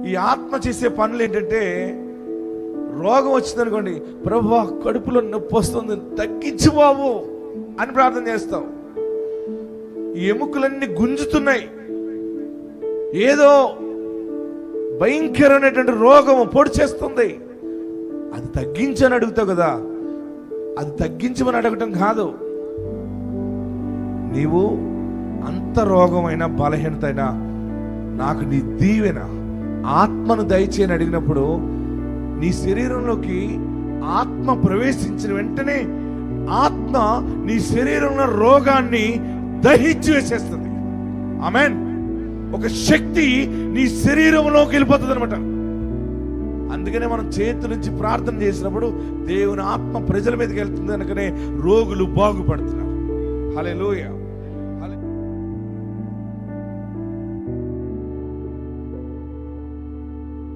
ఈ ఆత్మ చేసే పనులు ఏంటంటే, రోగం వచ్చిందనుకోండి, ప్రభువా కడుపులో నొప్పి వస్తుంది తగ్గించు బాబు అని ప్రార్థన చేస్తాం. ఎముకలన్నీ గుంజుతున్నాయి, ఏదో భయంకరమైనటువంటి రోగము పొడి చేస్తుంది, అది తగ్గించని అడుగుతావు కదా. అది తగ్గించమని అడగటం కాదు. నీవు అంత రోగమైన బలహీనత అయినా నాకు నీ దీవెన ఆత్మను దయచేయని అడిగినప్పుడు నీ శరీరంలోకి ఆత్మ ప్రవేశించిన వెంటనే ఆత్మ నీ శరీరంలో రోగాన్ని దహించి వేసేస్తుంది. ఆమేన్. ఒక శక్తి నీ శరీరంలోకి వెళ్ళిపోతుంది అనమాట. అందుకనే మనం చేతి నుంచి ప్రార్థన చేసినప్పుడు దేవుని ఆత్మ ప్రజల మీదకి వెళ్తుంది, అందుకనే రోగులు బాగుపడుతున్నారు. హల్లెలూయా.